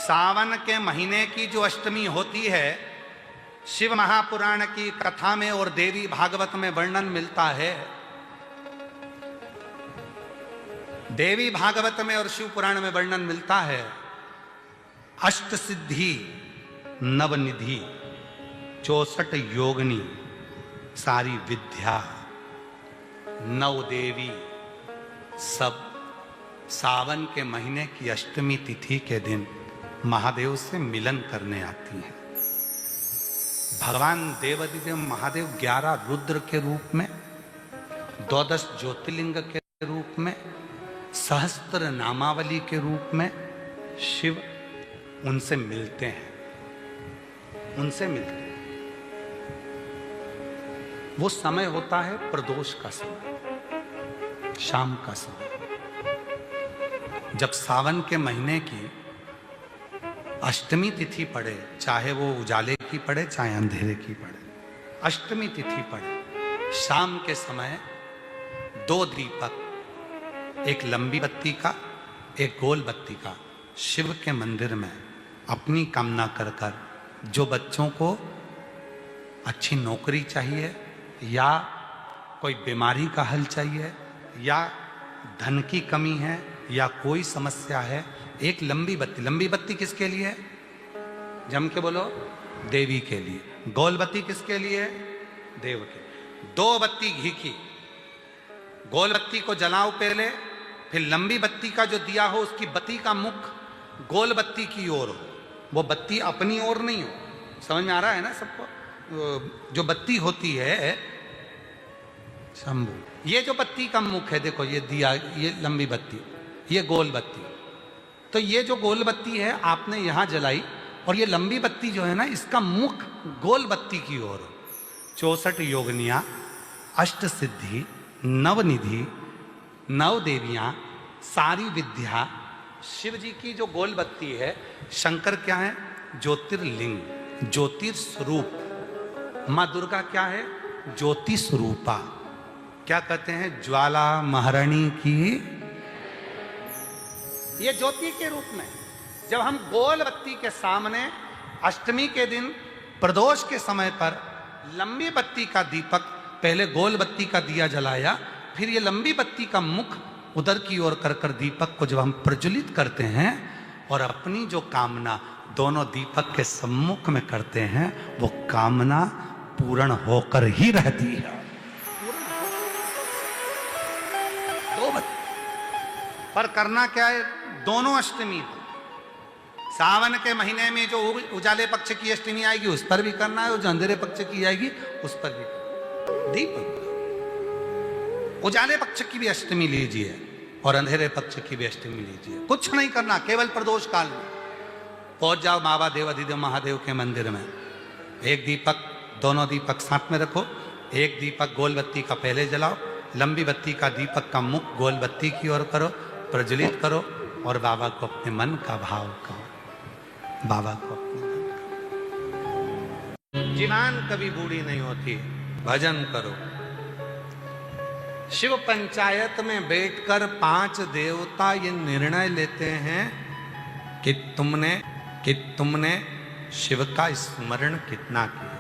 सावन के महीने की जो अष्टमी होती है, शिव महापुराण की कथा में और देवी भागवत में वर्णन मिलता है। देवी भागवत में और शिव पुराण में वर्णन मिलता है, अष्ट सिद्धि नवनिधि 64 योगिनी सारी विद्या नव देवी सब सावन के महीने की अष्टमी तिथि के दिन महादेव से मिलन करने आती हैं। भगवान देवादिदेव महादेव 11 रुद्र के रूप में, 12 ज्योतिर्लिंग के रूप में, सहस्त्र नामावली के रूप में शिव उनसे मिलते हैं, उनसे मिलते हैं। वो समय होता है प्रदोष का समय, शाम का समय, जब सावन के महीने की अष्टमी तिथि पड़े, चाहे वो उजाले की पड़े चाहे अंधेरे की पड़े, अष्टमी तिथि पड़े, शाम के समय 2 दीपक, एक लंबी बत्ती का एक गोल बत्ती का, शिव के मंदिर में अपनी कामना कर कर, जो बच्चों को अच्छी नौकरी चाहिए या कोई बीमारी का हल चाहिए या धन की कमी है या कोई समस्या है, एक लंबी बत्ती किसके लिए है? जम के बोलो, देवी के लिए। गोल बत्ती किसके लिए है? देव के। 2 बत्ती घी की, गोल बत्ती को जलाओ पहले, फिर लंबी बत्ती का जो दिया हो उसकी बत्ती का मुख गोल बत्ती की ओर हो, वो बत्ती अपनी ओर नहीं हो। समझ में आ रहा है ना सबको? जो बत्ती होती है शंभू, ये जो बत्ती का मुख है, देखो ये दिया, ये लंबी बत्ती, ये गोल बत्ती, तो ये जो गोल बत्ती है आपने यहां जलाई और ये लंबी बत्ती जो है ना, इसका मुख गोल बत्ती की ओर। 64 योगिनियां, अष्ट सिद्धि, नवनिधि, 9 देवियां, सारी विद्या, शिव जी की जो गोल बत्ती है, शंकर क्या है? ज्योतिर्लिंग, ज्योतिर्स्वरूप। मां दुर्गा क्या है? ज्योति स्वरूपा। क्या कहते हैं? ज्वाला महारानी की। ये ज्योति के रूप में जब हम गोल बत्ती के सामने अष्टमी के दिन प्रदोष के समय पर लंबी बत्ती का दीपक, पहले गोल बत्ती का दिया जलाया, फिर ये लंबी बत्ती का मुख उधर की ओर कर कर दीपक को जब हम प्रज्वलित करते हैं और अपनी जो कामना दोनों दीपक के सम्मुख में करते हैं, वो कामना पूर्ण होकर ही रहती है। 2 बत्ती पर करना क्या है? दोनों अष्टमी पर, सावन के महीने में जो उजाले पक्ष की अष्टमी आएगी उस पर भी करना है, और जो अंधेरे पक्ष की आएगी उस पर भी करना। दीपक उजाले पक्ष की भी अष्टमी लीजिए और अंधेरे पक्ष की भी अष्टमी लीजिए, कुछ नहीं करना, केवल प्रदोष काल में पहुंच जाओ बाबा देवादिदेव महादेव के मंदिर में। एक दीपक, दोनों दीपक साथ में रखो, एक दीपक गोल बत्ती का पहले जलाओ, लंबी बत्ती का दीपक का मुख गोल बत्ती की ओर करो, प्रज्वलित करो और बाबा को अपने मन का भाव कहो। बाबा को अपने मन का। जीवान कभी बूढ़ी नहीं होती, भजन करो। शिव पंचायत में बैठकर 5 देवता ये निर्णय लेते हैं कि तुमने शिव का स्मरण कितना किया,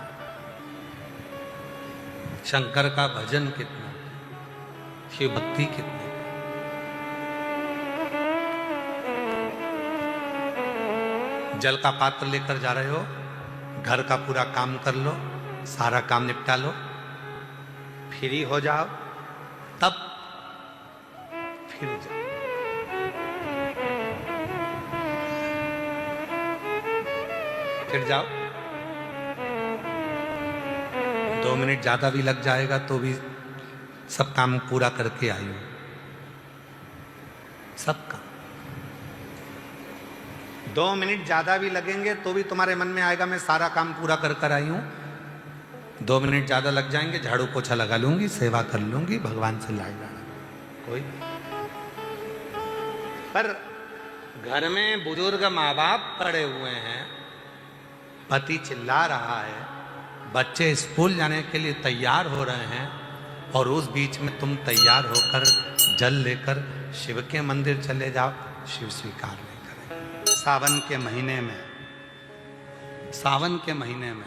शंकर का भजन कितना, शिव भक्ति कितनी। जल का पात्र लेकर जा रहे हो, घर का पूरा काम कर लो, सारा काम निपटा लो, फ्री हो जाओ, तब फिर जाओ। फिर जाओ, 2 मिनट ज्यादा भी लग जाएगा तो भी सब काम पूरा करके आई हूं, सब काम। 2 मिनट ज्यादा भी लगेंगे तो भी तुम्हारे मन में आएगा मैं सारा काम पूरा कर कर आई हूं। 2 मिनट ज्यादा लग जाएंगे, झाड़ू पोछा लगा लूंगी, सेवा कर लूंगी, भगवान से लाग जाना कोई। पर घर में बुजुर्ग माँ बाप पड़े हुए हैं, पति चिल्ला रहा है, बच्चे स्कूल जाने के लिए तैयार हो रहे हैं, और उस बीच में तुम तैयार होकर जल लेकर शिव के मंदिर चले जाओ, शिव स्वीकार नहीं करेंगे। सावन के महीने में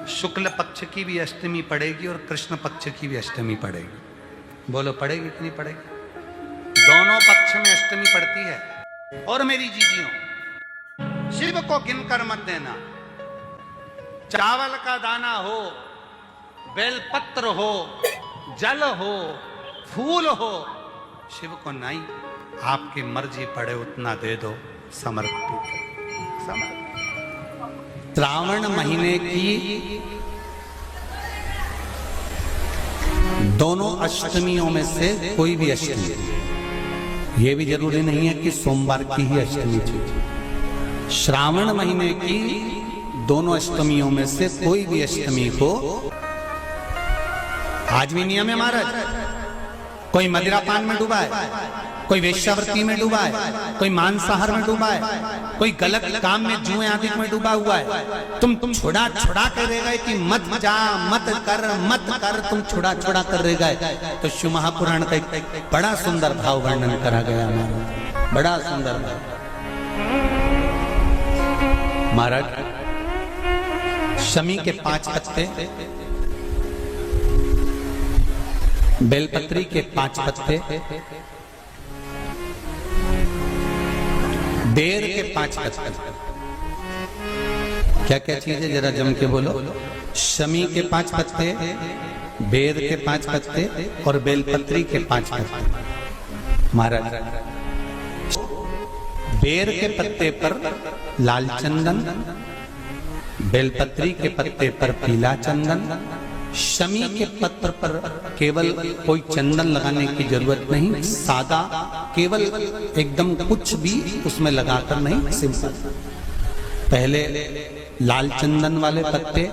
शुक्ल पक्ष की भी अष्टमी पड़ेगी और कृष्ण पक्ष की भी अष्टमी पड़ेगी। बोलो पड़ेगी कि नहीं पड़ेगी? दोनों पक्ष में अष्टमी पड़ती है। और मेरी जीजियों, शिव को गिनकर मत देना। चावल का दाना हो, बेलपत्र हो, जल हो, फूल हो, शिव को नहीं, आपकी मर्जी पड़े उतना दे दो, समर्पित। श्रावण महीने की दोनों अष्टमियों में से कोई भी अष्टमी, ये भी जरूरी नहीं है कि सोमवार की ही अष्टमी थी। श्रावण महीने की दोनों अष्टमियों में से कोई भी अष्टमी को, आज भी नियम है महाराज, कोई मदिरापान में डूबा है, कोई वेश्यावृत्ति में डूबा है, कोई मांसाहार में डूबा है, कोई गलत काम में जुए आदि में डूबा हुआ है, तुम छुड़ा कर रह गए कि मत जा, मत कर, तुम छुड़ा कर रह गए। तो शिव महापुराण का एक बड़ा सुंदर भाव वर्णन करा गया हमारा, बड़ा सुंदर भाव। महाराज, शमी के 5 पत्ते, बेलपत्री के 5 पत्ते, बेर के 5 पत्ते, क्या क्या चीज है जरा जम के बोलो। शमी के 5 पत्ते, बेर के 5 पत्ते और बेलपत्री के 5 पत्ते। महाराज, बेर के पत्ते पर लाल चंदन, बेलपत्री के पत्ते पर पीला चंदन, शमी के पत्र पर केवल कोई चंदन लगाने की जरूरत नहीं, सादा, केवल एकदम कुछ भी उसमें लगाकर नहीं, सिंपल। पहले लाल चंदन वाले पत्ते,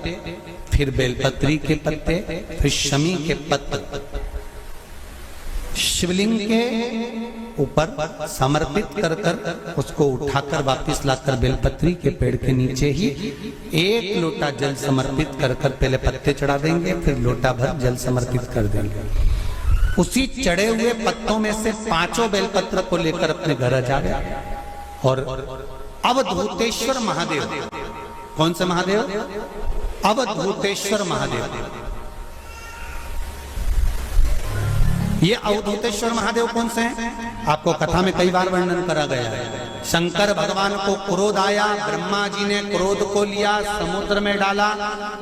फिर बेलपत्री के पत्ते, फिर शमी के पत्ते शिवलिंग के ऊपर समर्पित कर उसको उठाकर वापस लाकर बेलपत्री के पेड़ के नीचे ही 1 लोटा जल समर्पित कर पहले पत्ते चढ़ा देंगे, फिर लोटा भर जल समर्पित कर देंगे। उसी चढ़े हुए पत्तों में से 5 बेलपत्र को लेकर अपने घर आ जाए और अवधूतेश्वर महादेव, कौन से महादेव? अवधूतेश्वर महादेव। ये अवधूतेश्वर महादेव कौन से हैं? आपको कथा में कई बार वर्णन करा गया है। शंकर भगवान को क्रोध आया, ब्रह्मा जी ने क्रोध को लिया, समुद्र में डाला।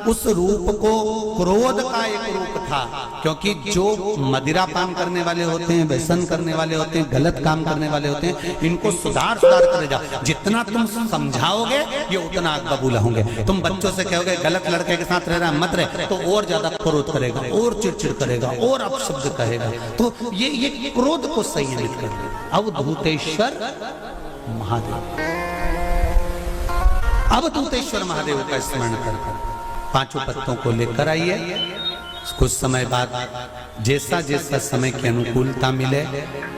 उस रूप को क्रोध का एक रूप था, क्योंकि जो मदिरा पान करने वाले होते हैं, व्यसन करने वाले होते हैं, गलत काम करने वाले होते हैं, इनको सुधार कर जाओ। जितना तुम समझाओगे ये उतना आग बबूला होंगे। तुम बच्चों से कहोगे गलत लड़के के साथ रह रहा मत रहे, तो और ज्यादा क्रोध करेगा, और चिड़चिड़ करेगा, और अपशब्द कहेगा। तो ये क्रोध को संयमित कर दे। अवधूतेश्वर महादेव, अवधूतेश्वर महादेव का स्मरण कर 5 पत्तों को लेकर आइए। कुछ समय बाद जैसा जैसा समय की अनुकूलता मिले,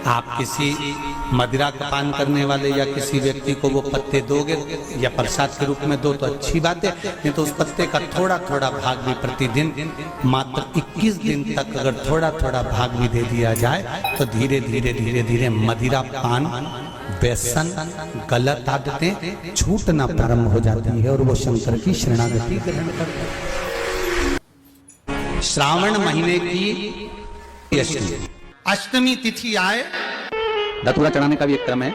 आप किसी मदिरा का पान करने वाले या किसी व्यक्ति को वो पत्ते दोगे या प्रसाद के रूप में दो तो अच्छी बात है, नहीं तो उस पत्ते का थोड़ा थोड़ा भाग भी प्रतिदिन मात्र 21 दिन तक अगर थोड़ा थोड़ा भाग भी दे दिया जाए तो धीरे धीरे मदिरा पान, व्यसन, गलत आदतें छूटना प्रारंभ हो जाती है और वो शंकर की शरणागति ग्रहण करते हैं। श्रावण महीने की अष्टमी तिथि आए, धतूरा चढ़ाने का भी एक क्रम है।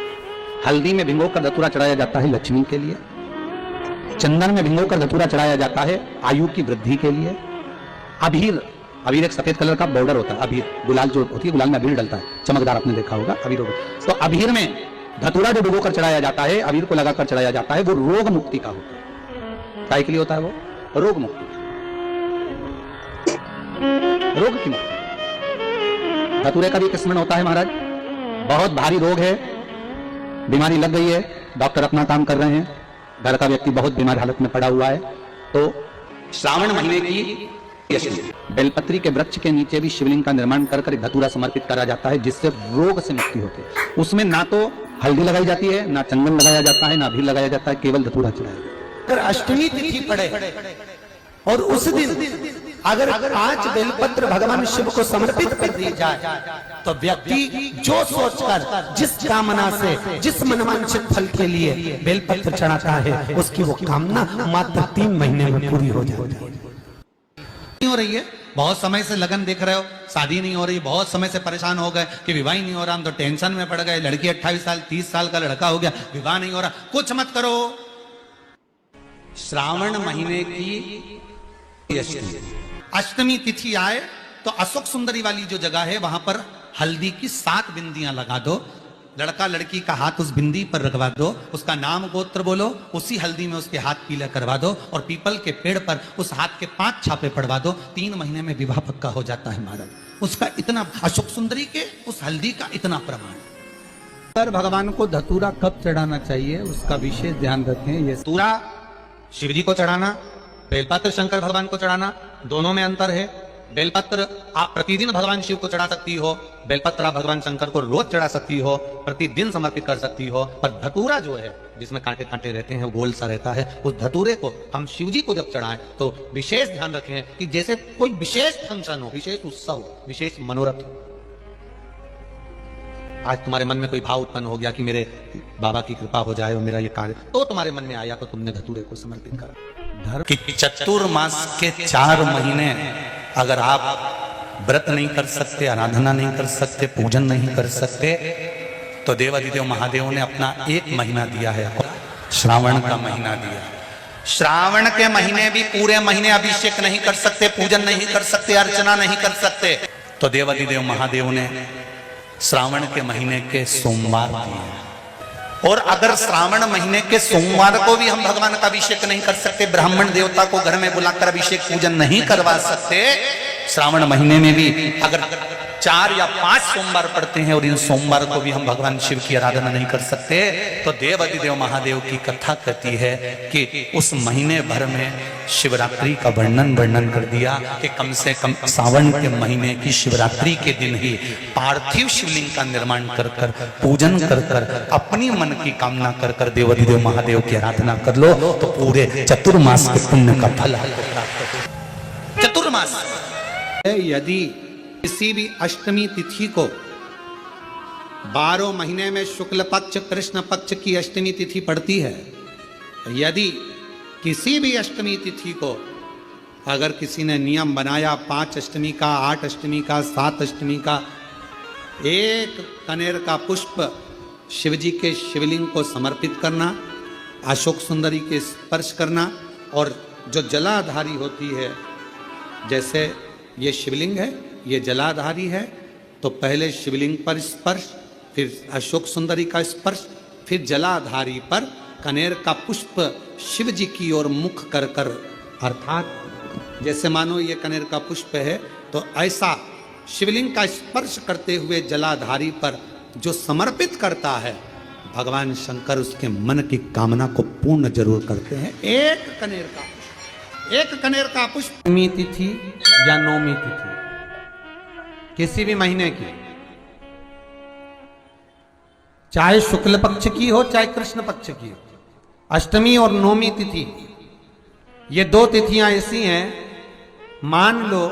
हल्दी में भिगोकर धतूरा चढ़ाया जाता है लक्ष्मी के लिए, चंदन में भिगोकर धतूरा चढ़ाया जाता है आयु की वृद्धि के लिए। अबीर एक सफेद कलर का बॉर्डर होता है, अबीर गुलाल जो होती है, गुलाल में अबीर डलता है, चमकदार, आपने देखा होगा अबीर। तो अबीर में धतूरा जो भिगोकर चढ़ाया जाता है, अबीर को लगाकर चढ़ाया जाता है, वो रोग मुक्ति का होता है। काय के लिए होता है वो? रोग मुक्ति, रोग की मुक्ति। धतूरे का भी एक स्मरण होता है महाराज। बहुत भारी रोग है, बीमारी लग गई है, डॉक्टर अपना काम कर रहे हैं, घर का व्यक्ति बहुत बीमार हालत में पड़ा हुआ है, तो श्रावण महीने की बेलपत्री के वृक्ष के नीचे भी शिवलिंग का निर्माण कर धतूरा समर्पित करा जाता है, जिससे रोग से मुक्ति होती है। उसमें ना तो हल्दी लगाई जाती है, ना चंदन लगाया जाता है, ना अबीर लगाया जाता है, केवल धतूरा चढ़ाया जाता है। अगर अष्टमी तिथि पड़े और उस दिन अगर 5 बेलपत्र भगवान शिव को समर्पित कर दी जाए तो व्यक्ति जो सोचकर जिस कामना से जिस मनवांछित फल के लिए बेलपत्र चढ़ाता है उसकी वो कामना मात्र 3 महीने में पूरी हो जाती है। नहीं हो रही है, बहुत समय से लगन देख रहे हो, शादी नहीं हो रही, बहुत समय से परेशान हो गए कि विवाह नहीं हो रहा, हम तो टेंशन में पड़ गए, लड़की 28 साल 30 साल का लड़का हो गया, विवाह नहीं हो रहा, कुछ मत करो। श्रावण महीने की अष्टमी तिथि आए तो अशोक सुंदरी वाली जो जगह है वहां पर हल्दी की 7 बिंदियां लगा दो, लड़का लड़की का हाथ उस बिंदी पर रखवा दो, उसका नाम गोत्र बोलो, उसी हल्दी में उसके हाथ पीला करवा दो और पीपल के पेड़ पर उस हाथ के 5 छापे पड़वा दो, 3 महीने में विवाह पक्का हो जाता है महाराज। उसका इतना, अशोक सुंदरी के उस हल्दी का इतना प्रमाण। पर भगवान को धतूरा कब चढ़ाना चाहिए उसका विशेष ध्यान रखें। ये धतूरा शिव जी को चढ़ाना, बेलपत्र शंकर भगवान को चढ़ाना, दोनों में अंतर है। बेलपत्र आप प्रतिदिन भगवान शिव को चढ़ा सकती हो, बेलपत्र आप भगवान शंकर को रोज चढ़ा सकती हो, प्रतिदिन समर्पित कर सकती हो। पर धतूरा जो है जिसमें कांटे कांटे रहते हैं, गोल सा रहता है, उस धतूरे को हम शिव जी को जब चढ़ाएं तो विशेष ध्यान रखें कि जैसे कोई विशेष फंक्शन हो, विशेष उत्सव हो, विशेष मनोरथ हो। आज तुम्हारे मन में कोई भाव उत्पन्न हो गया कि मेरे बाबा की कृपा हो जाए और मेरा ये कार्य, तो तुम्हारे मन में आया तो तुमने धतूरे को समर्पित करा। धर्म की चतुर्मास के 4 महीने अगर आप व्रत नहीं कर सकते, आराधना नहीं कर सकते, पूजन नहीं कर सकते, तो देवाधिदेव महादेव ने अपना 1 महीना दिया है, श्रावण का महीना दिया। श्रावण के महीने भी पूरे महीने अभिषेक नहीं कर सकते, पूजन नहीं कर सकते, अर्चना नहीं कर सकते, तो देवाधिदेव महादेव ने श्रावण के महीने के सोमवार दिए। और अगर श्रावण महीने के सोमवार को भी हम भगवान का अभिषेक नहीं कर सकते, ब्राह्मण देवता को घर में बुलाकर अभिषेक पूजन नहीं करवा सकते, श्रावण महीने में भी अगर 4 या 5 सोमवार पड़ते हैं और इन सोमवार को भी हम भगवान शिव की आराधना नहीं कर सकते, तो देवाधिदेव महादेव की कथा कहती है कि उस महीने भर में शिवरात्रि का वर्णन कर दिया कि कम से कम सावन के महीने की शिवरात्रि के दिन ही पार्थिव शिवलिंग का निर्माण कर कर, पूजन कर कर, अपनी मन की कामना कर कर देवाधिदेव महादेव की आराधना कर लो तो पूरे चतुर्मास के पुण्य का फल प्राप्त। चतुर्मास यदि किसी भी अष्टमी तिथि को 12 महीने में शुक्ल पक्ष कृष्ण पक्ष की अष्टमी तिथि पड़ती है, यदि किसी भी अष्टमी तिथि को अगर किसी ने नियम बनाया 5 अष्टमी का, 8 अष्टमी का, 7 अष्टमी का, 1 कनेर का पुष्प शिवजी के शिवलिंग को समर्पित करना, अशोक सुंदरी के स्पर्श करना, और जो जलाधारी होती है, जैसे ये शिवलिंग है, ये जलाधारी है, तो पहले शिवलिंग पर स्पर्श, फिर अशोक सुंदरी का स्पर्श, फिर जलाधारी पर कनेर का पुष्प शिव जी की ओर मुख कर कर, अर्थात जैसे मानो ये कनेर का पुष्प है तो ऐसा शिवलिंग का स्पर्श करते हुए जलाधारी पर जो समर्पित करता है, भगवान शंकर उसके मन की कामना को पूर्ण जरूर करते हैं। 1 कनेर का पुष्प, 1 कनेर का पुष्प, अष्टमी तिथि या नौमी तिथि किसी भी महीने की, चाहे शुक्ल पक्ष की हो चाहे कृष्ण पक्ष की हो, अष्टमी और नौमी तिथि ये 2 तिथियां ऐसी हैं, मान लो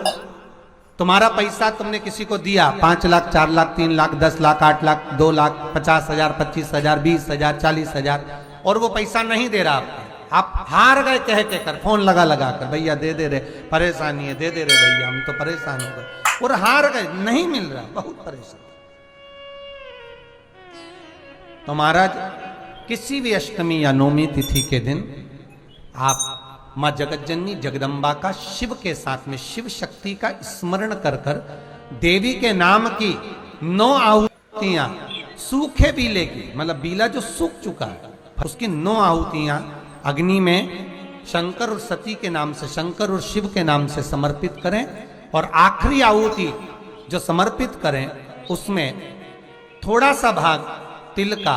तुम्हारा पैसा तुमने किसी को दिया, 5 लाख 4 लाख 3 लाख 10 लाख 8 लाख 2 लाख 50,000 25,000 20,000 40,000 और वो पैसा नहीं दे रहा आपको, आप हार गए कह के कर, फोन लगा कर, भैया दे दे रे, परेशानी है, दे दे रे भैया, हम तो परेशान हो गए, और हार गए, नहीं मिल रहा, बहुत परेशान। तो महाराज किसी भी अष्टमी या नौमी तिथि के दिन आप मां जगतजननी जगदम्बा का शिव के साथ में शिव शक्ति का स्मरण कर कर देवी के नाम की 9 आहुतियां, सूखे बीले की, मतलब बीला जो सूख चुका है उसकी 9 आहुतियां अग्नि में शंकर और सती के नाम से, शंकर और शिव के नाम से समर्पित करें, और आखिरी आहुति जो समर्पित करें उसमें थोड़ा सा भाग तिल का,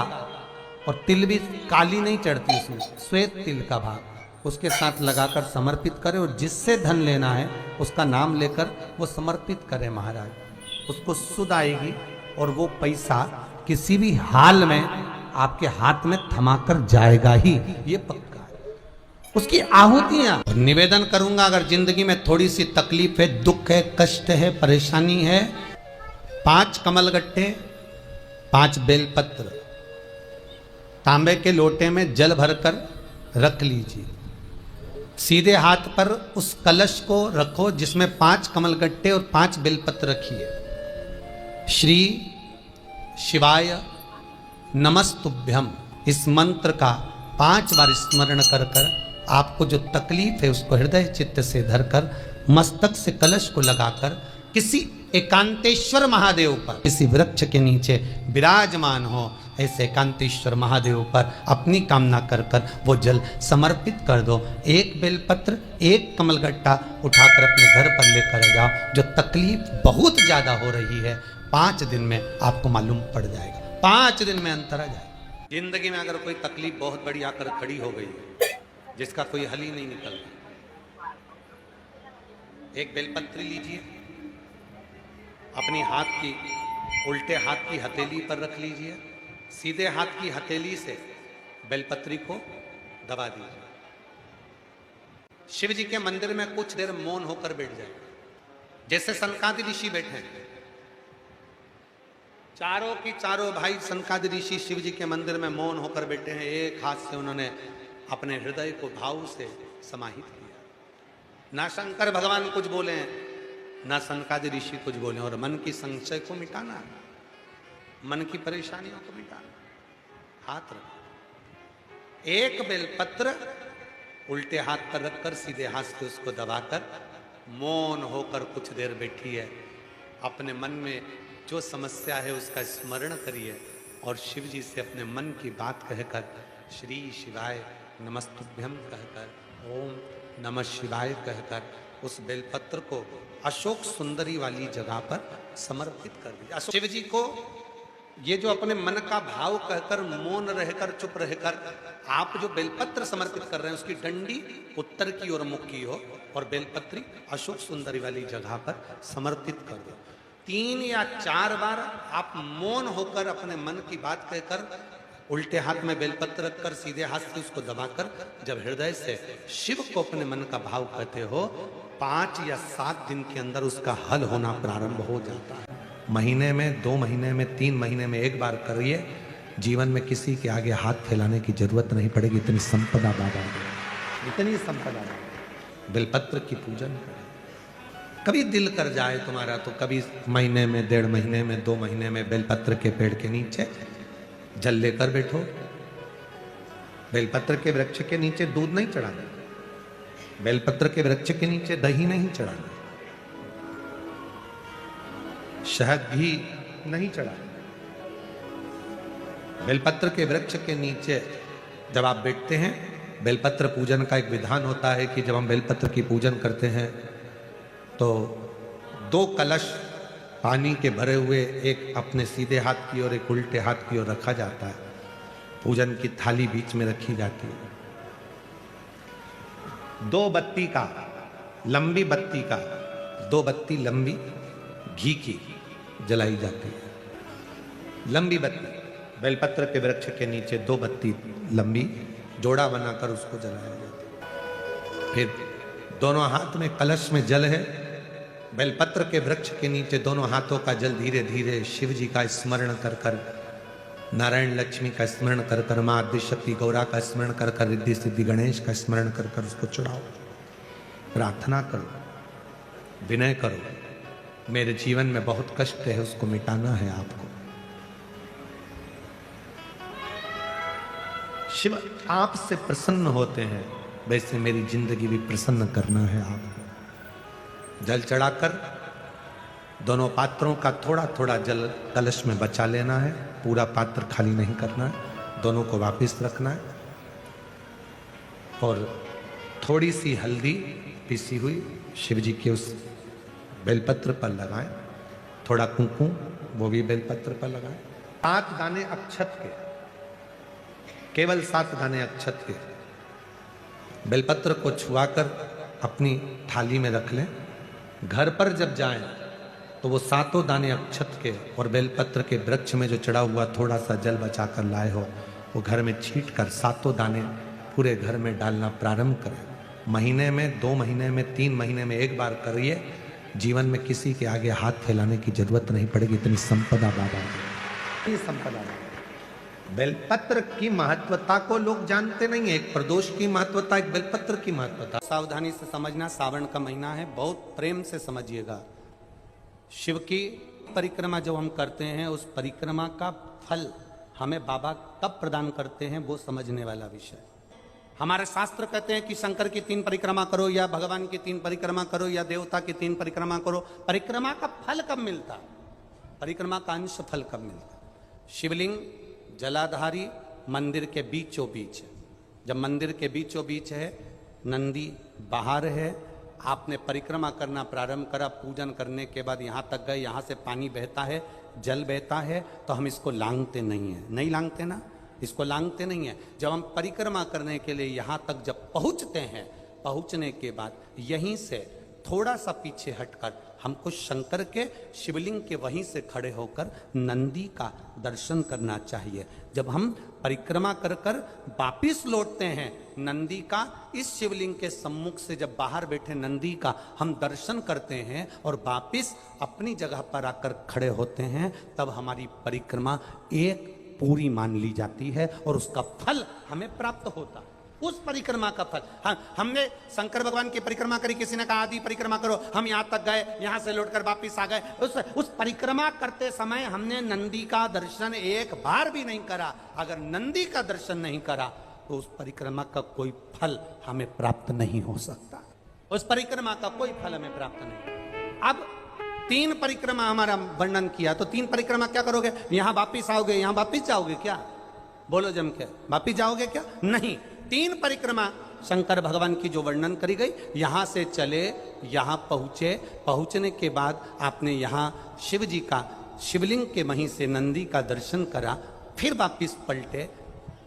और तिल भी काली नहीं चढ़ती उसमें, श्वेत तिल का भाग उसके साथ लगाकर समर्पित करें, और जिससे धन लेना है उसका नाम लेकर वो समर्पित करें महाराज, उसको सुध आएगी और वो पैसा किसी भी हाल में आपके हाथ में थमाकर जाएगा ही, ये पक्का है। उसकी आहुतियां। और निवेदन करूंगा, अगर जिंदगी में थोड़ी सी तकलीफ है, दुख है, कष्ट है, परेशानी है, 5 कमलगट्टे, 5 बेलपत्र तांबे के लोटे में जल भरकर रख लीजिए। सीधे हाथ पर उस कलश को रखो जिसमें 5 कमलगट्टे और 5 बेलपत्र रखिए। श्री शिवाय नमस्तुभ्यम, इस मंत्र का 5 बार स्मरण कर कर आपको जो तकलीफ है उसको हृदय चित्त से धरकर मस्तक से कलश को लगाकर किसी एकांतेश्वर महादेव पर, किसी वृक्ष के नीचे विराजमान हो, ऐसे एकांतेश्वर महादेव पर अपनी कामना कर कर वो जल समर्पित कर दो। 1 बेलपत्र, 1 कमलगट्टा उठाकर अपने घर पर लेकर जाओ। जो तकलीफ बहुत ज्यादा हो रही है 5 दिन में आपको मालूम पड़ जाएगा, 5 दिन में अंतर आ जाएगा। जिंदगी में अगर कोई तकलीफ बहुत बड़ी आकर खड़ी हो गई जिसका कोई हल ही नहीं निकलता, 1 बेलपत्री लीजिए, अपनी हाथ की उल्टे हाथ की हथेली पर रख लीजिए, सीधे हाथ की हथेली से बेलपत्री को दबा दीजिए। शिव जी के मंदिर में कुछ देर मौन होकर बैठ जाए, जैसे सनकादि ऋषि बैठे हैं। चारों की चारों भाई सनकादि ऋषि शिव जी के मंदिर में मौन होकर बैठे हैं। एक हाथ से उन्होंने अपने हृदय को भाव से समाहित किया। ना शंकर भगवान कुछ बोले हैं, ना सनकादि ऋषि कुछ बोले, और मन की संशय को मिटाना है, मन की परेशानियों को मिटाना। हाथ रखो, 1 बेलपत्र उल्टे हाथ पर रखकर सीधे हाथ से उसको दबाकर मौन होकर कुछ देर बैठी है। अपने मन में जो समस्या है उसका स्मरण करिए और शिव जी से अपने मन की बात कहकर श्री शिवाय नमस्तुभ्यम कहकर, ओम नमः शिवाय कहकर उस बेलपत्र को अशोक सुंदरी वाली जगह पर समर्पित कर दिया। शिव जी को ये जो अपने मन का भाव कहकर मौन रहकर चुप रहकर आप जो बेलपत्र समर्पित कर रहे हैं उसकी डंडी उत्तर की ओर मुख की हो और बेलपत्री अशोक सुंदरी वाली जगह पर समर्पित कर दो। 3 या 4 बार आप मौन होकर अपने मन की बात कहकर उल्टे हाथ में बेलपत्र रखकर सीधे हाथ से उसको दबाकर जब हृदय से शिव को अपने मन का भाव कहते हो, 5 या 7 दिन के अंदर उसका हल होना प्रारंभ हो जाता है। महीने में, 2 महीने में, 3 महीने में 1 बार करिए, जीवन में किसी के आगे हाथ फैलाने की जरूरत नहीं पड़ेगी। इतनी संपदा बाबा, इतनी संपदा। बेलपत्र की पूजन करें। कभी दिल कर जाए तुम्हारा तो कभी महीने में, 1.5 महीने में, 2 महीने में बेलपत्र के पेड़ के नीचे जल लेकर बैठो। बेलपत्र के वृक्ष के नीचे दूध नहीं चढ़ाना, बेलपत्र के वृक्ष के नीचे दही नहीं चढ़ाना, शहद भी नहीं चढ़ाना। बेलपत्र के वृक्ष के नीचे जब आप बैठते हैं, बेलपत्र पूजन का एक विधान होता है कि जब हम बेलपत्र की पूजन करते हैं तो 2 कलश पानी के भरे हुए, एक अपने सीधे हाथ की ओर, एक उल्टे हाथ की ओर रखा जाता है। पूजन की थाली बीच में रखी जाती है। 2 बत्ती का, लंबी बत्ती का, 2 बत्ती लंबी घी की जलाई जाती है। लंबी बत्ती बेलपत्र के वृक्ष के नीचे 2 बत्ती लंबी जोड़ा बनाकर उसको जलाया जाता है। फिर दोनों हाथ में कलश में जल है, बेलपत्र के वृक्ष के नीचे दोनों हाथों का जल धीरे धीरे शिव जी का स्मरण कर कर, नारायण लक्ष्मी का स्मरण कर कर, माँ आदिशक्ति गौरा का स्मरण कर कर, रिद्धि सिद्धि गणेश का स्मरण कर कर उसको चढ़ाओ। प्रार्थना करो, विनय करो, मेरे जीवन में बहुत कष्ट है, उसको मिटाना है आपको। शिव आपसे प्रसन्न होते हैं, वैसे मेरी जिंदगी भी प्रसन्न करना है आपको। जल चढ़ाकर दोनों पात्रों का थोड़ा थोड़ा जल कलश में बचा लेना है, पूरा पात्र खाली नहीं करना है, दोनों को वापस रखना है। और थोड़ी सी हल्दी पीसी हुई शिव जी के उस बेलपत्र पर लगाएं, थोड़ा कुंकुम वो भी बेलपत्र पर लगाएं। 7 दाने अक्षत के, केवल 7 दाने अक्षत के बेलपत्र को छुआकर अपनी थाली में रख लें। घर पर जब जाएं तो वो 7 दाने अक्षत के और बेलपत्र के वृक्ष में जो चढ़ा हुआ थोड़ा सा जल बचाकर लाए हो, वो घर में छीट कर 7 दाने पूरे घर में डालना प्रारंभ करें। महीने में, 2 महीने में, 3 महीने में एक बार करिए, जीवन में किसी के आगे हाथ फैलाने की जरूरत नहीं पड़ेगी। इतनी संपदा बाबा की, इतनी संपदा। बेलपत्र की महत्वता को लोग जानते नहीं है। एक प्रदोष की महत्वता, एक बेलपत्र की महत्वता। सावधानी से समझना, सावन का महीना है, बहुत प्रेम से समझिएगा। शिव की परिक्रमा जो हम करते हैं, उस परिक्रमा का फल हमें बाबा कब प्रदान करते हैं, वो समझने वाला विषय। हमारे शास्त्र कहते हैं कि शंकर की 3 परिक्रमा करो, या भगवान की 3 परिक्रमा करो, या देवता की 3 परिक्रमा करो। परिक्रमा का फल कब मिलता? परिक्रमा का अंश फल कब मिलता? शिवलिंग जलाधारी मंदिर के बीचों बीच है। जब मंदिर के बीचों बीच है, नंदी बाहर है, आपने परिक्रमा करना प्रारंभ करा, पूजन करने के बाद यहाँ तक गए, यहाँ से पानी बहता है, जल बहता है, तो हम इसको लांघते नहीं है। नहीं लांघते ना, इसको लांघते नहीं है। जब हम परिक्रमा करने के लिए यहाँ तक जब पहुँचते हैं, पहुँचने के बाद यहीं से थोड़ा सा पीछे हटकर हमको शंकर के शिवलिंग के वहीं से खड़े होकर नंदी का दर्शन करना चाहिए। जब हम परिक्रमा कर कर वापिस लौटते हैं, नंदी का इस शिवलिंग के सम्मुख से जब बाहर बैठे नंदी का हम दर्शन करते हैं और वापिस अपनी जगह पर आकर खड़े होते हैं, तब हमारी परिक्रमा एक पूरी मान ली जाती है और उसका फल हमें प्राप्त होता है। उस परिक्रमा का फल, हमने शंकर भगवान की परिक्रमा करी, किसी ने कहा आदि परिक्रमा करो, हम यहाँ तक गए, यहाँ से लौटकर वापिस आ गए। उस परिक्रमा करते समय हमने नंदी का दर्शन एक बार भी नहीं करा। अगर नंदी का दर्शन नहीं करा तो उस परिक्रमा का कोई फल हमें प्राप्त नहीं हो सकता। उस परिक्रमा का कोई फल हमें प्राप्त नहीं। अब 3 परिक्रमा हमारा वर्णन किया, तो 3 परिक्रमा क्या करोगे? यहाँ वापिस आओगे, यहाँ वापिस जाओगे क्या? बोलो जम के, वापिस जाओगे क्या? नहीं। 3 परिक्रमा शंकर भगवान की जो वर्णन करी गई, यहाँ से चले, यहाँ पहुँचे, पहुँचने के बाद आपने यहाँ शिव जी का शिवलिंग के वहीं से नंदी का दर्शन करा, फिर वापिस पलटे,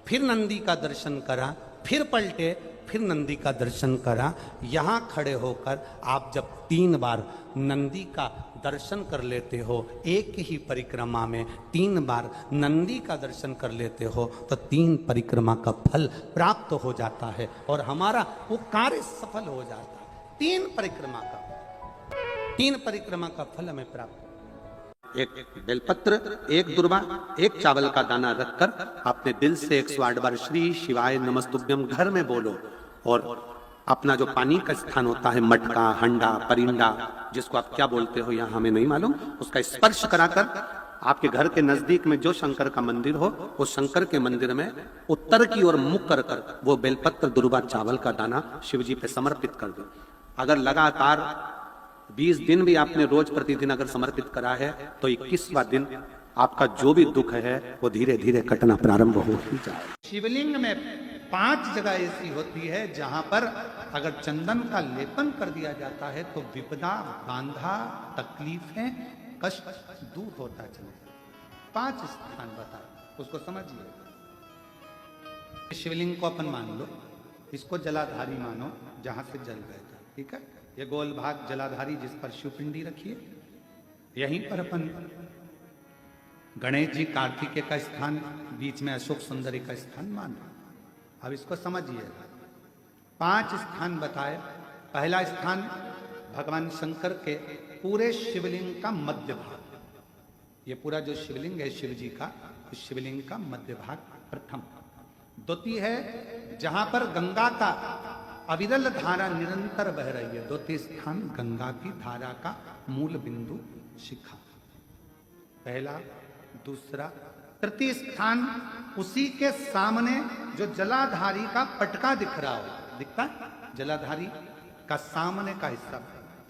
फिर नंदी का दर्शन करा, फिर पलटे, फिर नंदी का दर्शन करा। यहाँ खड़े होकर आप जब 3 बार नंदी का दर्शन कर लेते हो, एक ही परिक्रमा में 3 बार नंदी का दर्शन कर लेते हो, तो 3 परिक्रमा का फल प्राप्त हो जाता है और हमारा वो कार्य सफल हो जाता है। 3 परिक्रमा का फल हमें प्राप्त। एक बेलपत्र, एक दुर्वा, एक चावल का दाना रखकर आपने दिल से 108 बार श्री शिवाय नमस्तुभ्यम घर में बोलो, और अपना जो पानी का स्थान होता है, मटका, हंडा, परिंदा, जिसको आप क्या बोलते हो यहाँ हमें नहीं मालूम, उसका स्पर्श कराकर आपके घर के नजदीक में जो शंकर का मंदिर हो, उस शंकर के मंदिर में उत्तर की ओर मुख कर कर वो बेलपत्र, दुर्वा, चावल का दाना शिव जी पे समर्पित कर दो। अगर लगातार 20 दिन भी आपने रोज प्रतिदिन अगर समर्पित करा है, तो 21वां दिन आपका जो भी दुख है वो धीरे धीरे कटना प्रारंभ हो ही जाए। शिवलिंग में 5 जगह ऐसी होती है जहां पर अगर चंदन का लेपन कर दिया जाता है तो विपदा, बांधा, तकलीफें, कष्ट दूर होता चले। 5 स्थान बता, उसको समझिए। शिवलिंग को अपन मान लो, इसको जलाधारी मानो, जहां से जल बहता, ठीक है। ये गोल भाग जलाधारी जिस पर शिवपिंडी रखिए, यहीं पर अपन गणेश जी, कार्तिकेय का स्थान, बीच में अशोक सुंदरी का स्थान मानो। अब इसको समझिए। 5 स्थान बताए। पहला स्थान भगवान शंकर के पूरे शिवलिंग का मध्य भाग। ये पूरा जो शिवलिंग है शिव जी का, उस शिवलिंग का मध्य भाग प्रथम। द्वितीय है जहां पर गंगा का अविरल धारा निरंतर बह रही है। द्वितीय स्थान गंगा की धारा का मूल बिंदु शिखा, पहला, दूसरा। तृतीय स्थान उसी के सामने जो जलाधारी का पटका दिख रहा हो, दिखता है जलाधारी का सामने का हिस्सा,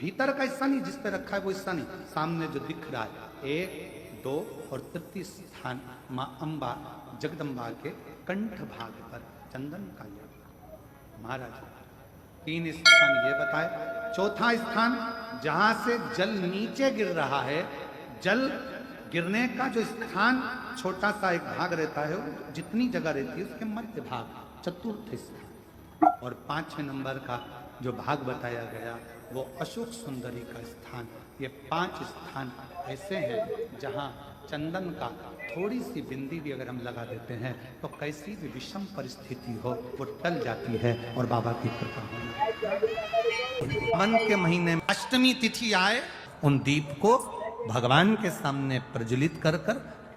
भीतर का हिस्सा नहीं, जिस पे रखा है वो हिस्सा नहीं, सामने जो दिख रहा है। 1, 2 और तृतीय स्थान मां अंबा जगदम्बा के कंठ भाग पर चंदन का योग। महाराज 3 स्थान ये बताए। चौथा स्थान जहां से जल नीचे गिर रहा है, जल गिरने का जो स्थान छोटा सा एक भाग रहता है, जितनी जगह रहती है उसके मध्य भाग, चतुर्थ स्थान। और 5वें नंबर का जो भाग बताया गया वो अशोक सुंदरी का स्थान। ये 5 स्थान ऐसे हैं जहां चंदन का थोड़ी सी बिंदी भी अगर हम लगा देते हैं तो कैसी भी विषम परिस्थिति हो वो टल जाती है और बाबा की कृपा होती। मन के महीने में अष्टमी तिथि आए, उन दीप को भगवान के सामने प्रज्वलित कर कर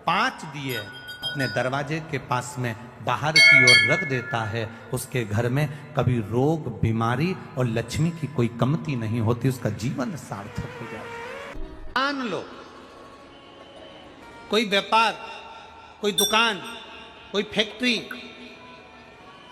5 दिए अपने दरवाजे के पास में बाहर की ओर रख देता है। उसके घर में कभी रोग बीमारी और लक्ष्मी की कोई कमती नहीं होती, उसका जीवन सार्थक हो जाता है। मान लो कोई व्यापार, कोई दुकान, कोई फैक्ट्री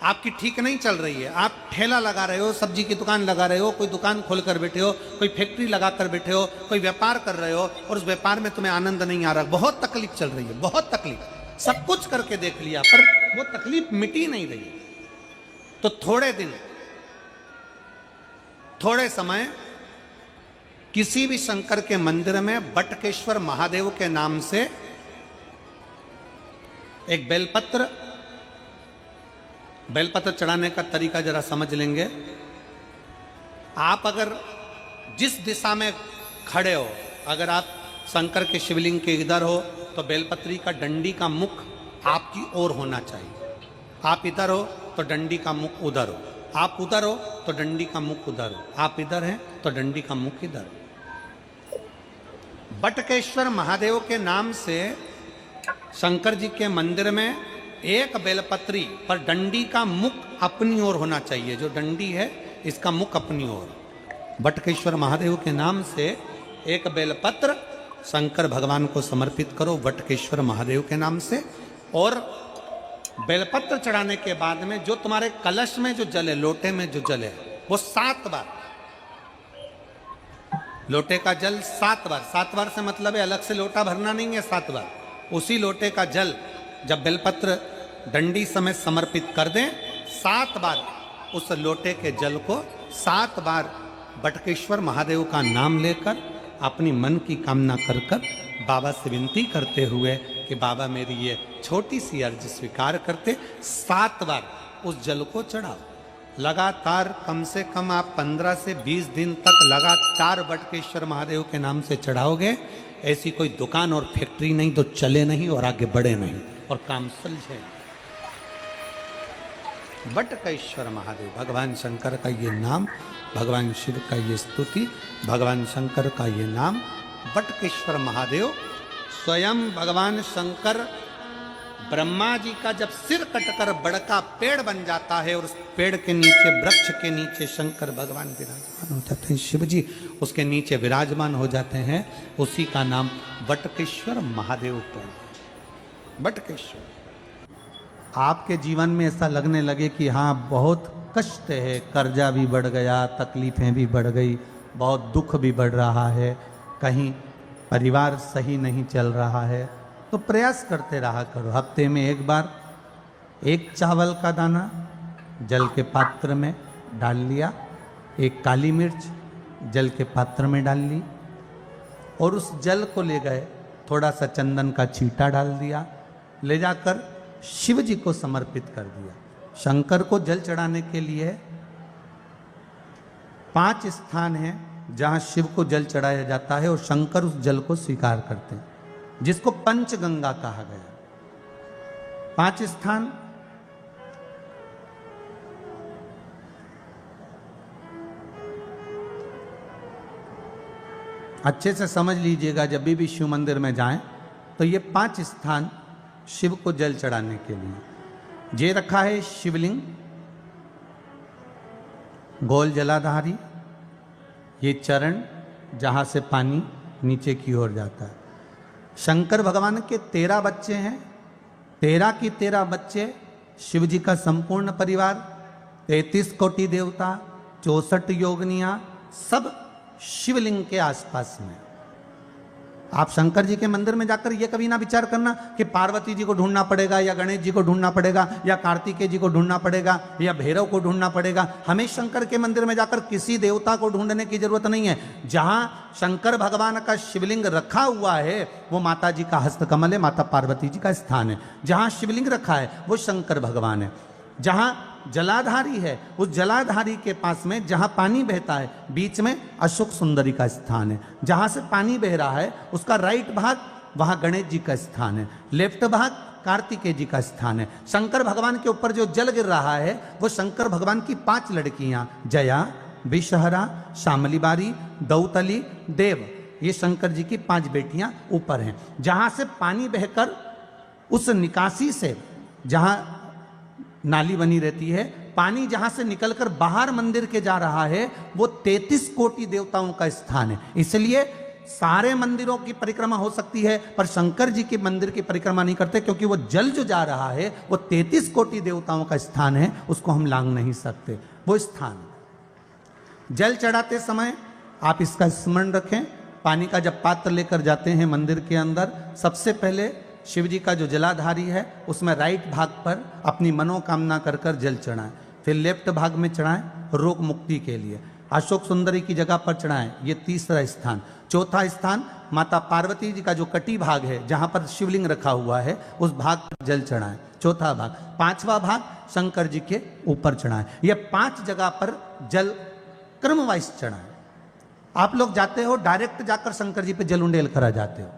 आपकी ठीक नहीं चल रही है, आप ठेला लगा रहे हो, सब्जी की दुकान लगा रहे हो, कोई दुकान खोल कर बैठे हो, कोई फैक्ट्री लगा कर बैठे हो, कोई व्यापार कर रहे हो और उस व्यापार में तुम्हें आनंद नहीं आ रहा, बहुत तकलीफ चल रही है, बहुत तकलीफ, सब कुछ करके देख लिया पर वो तकलीफ मिटी नहीं रही। तो थोड़े दिन, थोड़े समय किसी भी शंकर के मंदिर में बटकेश्वर महादेव के नाम से एक बेलपत्र चढ़ाने का तरीका जरा समझ लेंगे। आप अगर जिस दिशा में खड़े हो, अगर आप शंकर के शिवलिंग के इधर हो तो बेलपत्री का डंडी का मुख आपकी ओर होना चाहिए। आप इधर हो तो डंडी का मुख उधर हो, आप उधर हो तो डंडी का मुख उधर हो, आप इधर हैं तो डंडी का मुख इधर हो। बटकेश्वर महादेव के नाम से शंकर जी के मंदिर में एक बेलपत्री पर डंडी का मुख अपनी ओर होना चाहिए। जो डंडी है इसका मुख अपनी ओर। बटकेश्वर महादेव के नाम से एक बेलपत्र शंकर भगवान को समर्पित करो बटकेश्वर महादेव के नाम से। और बेलपत्र चढ़ाने के बाद में जो तुम्हारे कलश में जो जल है, लोटे में जो जल है, वो 7 बार, लोटे का जल 7 बार, 7 बार से मतलब है अलग से लोटा भरना नहीं है, 7 बार उसी लोटे का जल जब बेलपत्र डंडी समेत समर्पित कर दें, 7 बार उस लोटे के जल को 7 बार बटकेश्वर महादेव का नाम लेकर अपनी मन की कामना कर कर बाबा से विनती करते हुए कि बाबा मेरी ये छोटी सी अर्ज स्वीकार करते, 7 बार उस जल को चढ़ाओ। लगातार कम से कम आप 15 से 20 दिन तक लगातार बटकेश्वर महादेव के नाम से चढ़ाओगे। ऐसी कोई दुकान और फैक्ट्री नहीं तो चले नहीं और आगे बढ़े नहीं और काम सुलझे। बटकेश्वर महादेव, भगवान शंकर का ये नाम, भगवान शिव का ये स्तुति, भगवान शंकर का ये नाम बटकेश्वर महादेव। स्वयं भगवान शंकर ब्रह्मा जी का जब सिर कटकर बड़का पेड़ बन जाता है और उस पेड़ के नीचे, वृक्ष के नीचे शंकर भगवान विराजमान हो जाते हैं, शिव जी उसके नीचे विराजमान हो जाते हैं, उसी का नाम बटकेश्वर महादेव पड़। बटकेश्वर। आपके जीवन में ऐसा लगने लगे कि हाँ बहुत कष्ट है, कर्जा भी बढ़ गया, तकलीफें भी बढ़ गई, बहुत दुख भी बढ़ रहा है, कहीं परिवार सही नहीं चल रहा है, तो प्रयास करते रहा करो। हफ्ते में एक बार एक चावल का दाना जल के पात्र में डाल लिया, एक काली मिर्च जल के पात्र में डाल ली और उस जल को ले गए, थोड़ा सा चंदन का छींटा डाल दिया, ले जाकर शिव जी को समर्पित कर दिया। शंकर को जल चढ़ाने के लिए 5 स्थान हैं जहां शिव को जल चढ़ाया जाता है और शंकर उस जल को स्वीकार करते हैं, जिसको पंचगंगा कहा गया। 5 स्थान अच्छे से समझ लीजिएगा, जब भी शिव मंदिर में जाएं तो ये 5 स्थान शिव को जल चढ़ाने के लिए ये रखा है। शिवलिंग, गोल जलाधारी, ये चरण जहां से पानी नीचे की ओर जाता है। शंकर भगवान के 13 बच्चे हैं, 13 की 13 बच्चे, शिव जी का संपूर्ण परिवार, 33 कोटि देवता, 64 योगनियां, सब शिवलिंग के आसपास में। आप शंकर जी के मंदिर में जाकर ये कभी ना विचार करना कि पार्वती जी को ढूंढना पड़ेगा या गणेश जी को ढूंढना पड़ेगा या कार्तिकेय जी को ढूंढना पड़ेगा या भैरव को ढूंढना पड़ेगा। हमें शंकर के मंदिर में जाकर किसी देवता को ढूंढने की जरूरत नहीं है। जहां शंकर भगवान का शिवलिंग रखा हुआ है वो माता जी का हस्तकमल है, माता पार्वती जी का स्थान है। जहां शिवलिंग रखा है वो शंकर भगवान है। जहां जलाधारी है उस जलाधारी के पास में जहां पानी बहता है बीच में अशोक सुंदरी का स्थान है। जहां से पानी बह रहा है उसका राइट भाग वहां गणेश जी का स्थान है, लेफ्ट भाग कार्तिकेय जी का स्थान है। शंकर भगवान के ऊपर जो जल गिर रहा है वो शंकर भगवान की 5 लड़कियां जया, विषहरा, शामली बारी, दौतली, देव, ये शंकर जी की 5 बेटियां ऊपर हैं। जहां से पानी बहकर उस निकासी से, जहां नाली बनी रहती है, पानी जहां से निकलकर बाहर मंदिर के जा रहा है वो 33 कोटि देवताओं का स्थान है। इसलिए सारे मंदिरों की परिक्रमा हो सकती है पर शंकर जी के मंदिर की परिक्रमा नहीं करते, क्योंकि वो जल जो जा रहा है वो 33 कोटि देवताओं का स्थान है, उसको हम लांघ नहीं सकते। वो स्थान जल चढ़ाते समय आप इसका स्मरण रखें। पानी का जब पात्र लेकर जाते हैं मंदिर के अंदर, सबसे पहले शिव जी का जो जलाधारी है उसमें राइट भाग पर अपनी मनोकामना कर कर जल चढ़ाएं, फिर लेफ्ट भाग में चढ़ाएं रोग मुक्ति के लिए। अशोक सुंदरी की जगह पर चढ़ाएं, ये तीसरा स्थान। चौथा स्थान माता पार्वती जी का जो कटी भाग है जहां पर शिवलिंग रखा हुआ है उस भाग पर जल चढ़ाएं, चौथा भाग। 5वां भाग शंकर जी के ऊपर चढ़ाएं। ये 5 जगह पर जल क्रमवाइज चढ़ाएं। आप लोग जाते हो डायरेक्ट जाकर शंकर जी पे जल उंडेल कर आ जाते हो,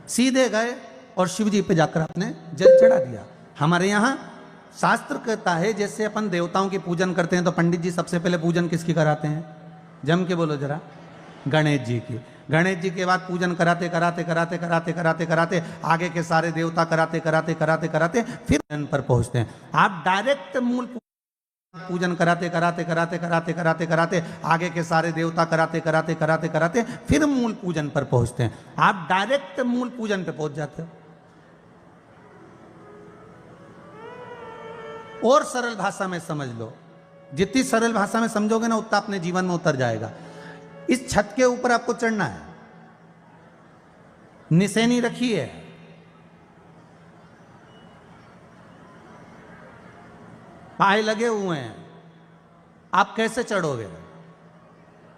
सीधे गए और शिव जी पे जाकर आपने जल चढ़ा दिया। हमारे यहाँ शास्त्र कहता है जैसे अपन देवताओं की पूजन करते हैं तो पंडित जी सबसे पहले पूजन किसकी कराते हैं? जम के बोलो जरा, गणेश जी की। गणेश जी के बाद पूजन कराते कराते कराते कराते कराते कराते आगे के सारे देवता कराते कराते कराते कराते फिर जन पर पहुंचते हैं। आप डायरेक्ट मूल पूजन कराते कराते कराते कराते कराते कराते आगे के सारे देवता कराते कराते कराते कराते फिर मूल पूजन पर पहुंचते हैं। आप डायरेक्ट मूल पूजन पे पहुंच जाते हो। और सरल भाषा में समझ लो, जितनी सरल भाषा में समझोगे ना उतना अपने जीवन में उतर जाएगा। इस छत के ऊपर आपको चढ़ना है, निशानी रखी है, पाए लगे हुए हैं, आप कैसे चढ़ोगे?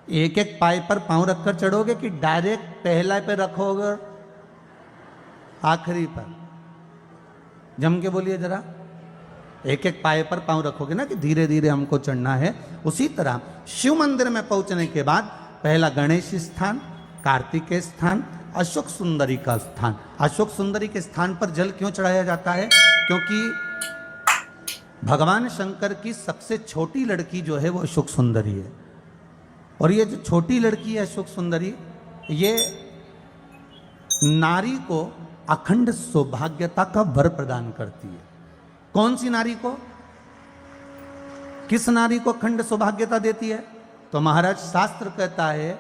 एक एक पाए पर पांव रखकर चढ़ोगे कि डायरेक्ट पहला पे रखोगे आखिरी पर? जम के बोलिए जरा, एक एक पाए पर पांव रखोगे ना कि धीरे धीरे हमको चढ़ना है। उसी तरह शिव मंदिर में पहुंचने के बाद पहला गणेश स्थान, कार्तिकेय स्थान, अशोक सुंदरी का स्थान। अशोक सुंदरी के स्थान पर जल क्यों चढ़ाया जाता है? क्योंकि भगवान शंकर की सबसे छोटी लड़की जो है वो अशोक सुंदरी है। और ये जो छोटी लड़की है अशोक सुंदरी, ये नारी को अखंड सौभाग्यता का वर प्रदान करती है। कौन सी नारी को? किस नारी को अखंड सौभाग्यता देती है? तो महाराज शास्त्र कहता है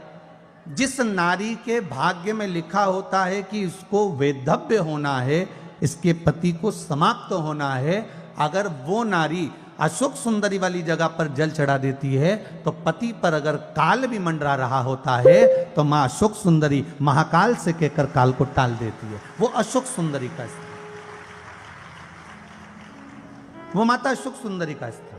जिस नारी के भाग्य में लिखा होता है कि इसको वैधव्य होना है, इसके पति को समाप्त होना है, अगर वो नारी अशोक सुंदरी वाली जगह पर जल चढ़ा देती है तो पति पर अगर काल भी मंडरा रहा होता है तो मां अशोक सुंदरी महाकाल से कहकर काल को टाल देती है। वो अशोक सुंदरी का स्थान, वो माता अशोक सुंदरी का स्थान।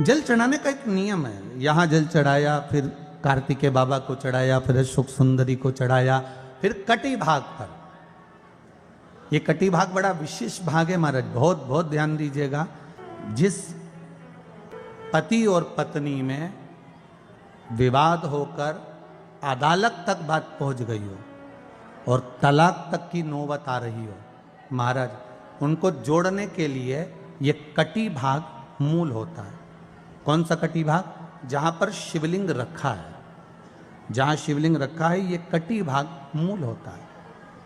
जल चढ़ाने का एक नियम है। यहां जल चढ़ाया, फिर कार्तिकेय बाबा को चढ़ाया, फिर अशोक सुंदरी को चढ़ाया, फिर कटी भाग पर। ये कटी भाग बड़ा विशेष भाग है महाराज, बहुत बहुत ध्यान दीजिएगा। जिस पति और पत्नी में विवाद होकर अदालत तक बात पहुंच गई हो और तलाक तक की नौबत आ रही हो, महाराज उनको जोड़ने के लिए ये कटी भाग मूल होता है। कौन सा कटी भाग? जहां पर शिवलिंग रखा है, जहां शिवलिंग रखा है ये कटी भाग मूल होता है।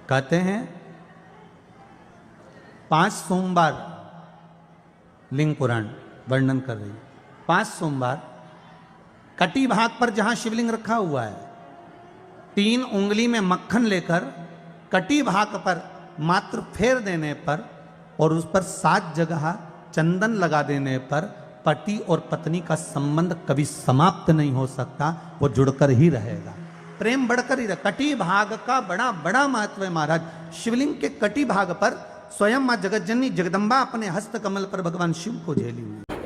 कहते हैं 5 सोमवार लिंग पुराण वर्णन कर रही है। 5 सोमवार कटी भाग पर जहां शिवलिंग रखा हुआ है, 3 उंगली में मक्खन लेकर कटी भाग पर मात्र फेर देने पर और उस पर 7 जगह चंदन लगा देने पर पति और पत्नी का संबंध कभी समाप्त नहीं हो सकता, वो जुड़कर ही रहेगा, प्रेम बढ़कर ही रहेगा। कटी भाग का बड़ा बड़ा महत्व है महाराज। शिवलिंग के कटी भाग पर स्वयं मां जगतजननी जगदम्बा अपने हस्त कमल पर भगवान शिव को झेली हुई।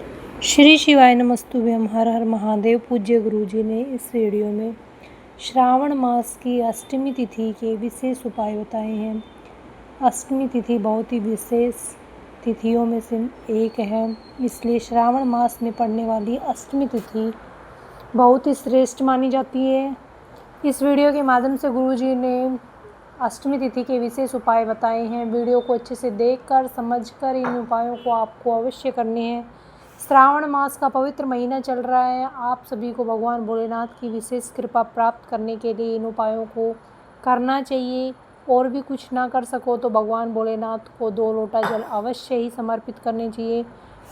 श्री शिवाय नमस्तुभ्यम। हर हर महादेव। पूज्य गुरुजी ने इस वीडियो में श्रावण मास की अष्टमी तिथि के विशेष उपाय बताए हैं। अष्टमी तिथि बहुत ही विशेष तिथियों में से एक है, इसलिए श्रावण मास में पड़ने वाली अष्टमी तिथि बहुत ही श्रेष्ठ मानी जाती है। इस वीडियो के माध्यम से गुरुजी ने अष्टमी तिथि के विशेष उपाय बताए हैं। वीडियो को अच्छे से देखकर समझकर इन उपायों को आपको अवश्य करने हैं। श्रावण मास का पवित्र महीना चल रहा है। आप सभी को भगवान भोलेनाथ की विशेष कृपा प्राप्त करने के लिए इन उपायों को करना चाहिए। और भी कुछ ना कर सको तो भगवान भोलेनाथ को 2 लोटा जल अवश्य ही समर्पित करने चाहिए।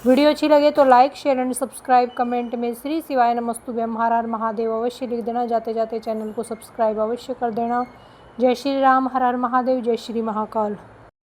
वीडियो अच्छी लगे तो like, share and subscribe, comment में श्री शिवाय नमस्तुभ्यम हर हर महादेव अवश्य लिख देना। जाते जाते चैनल को सब्सक्राइब अवश्य कर देना। जय श्री राम, हर हर महादेव, जय श्री महाकाल।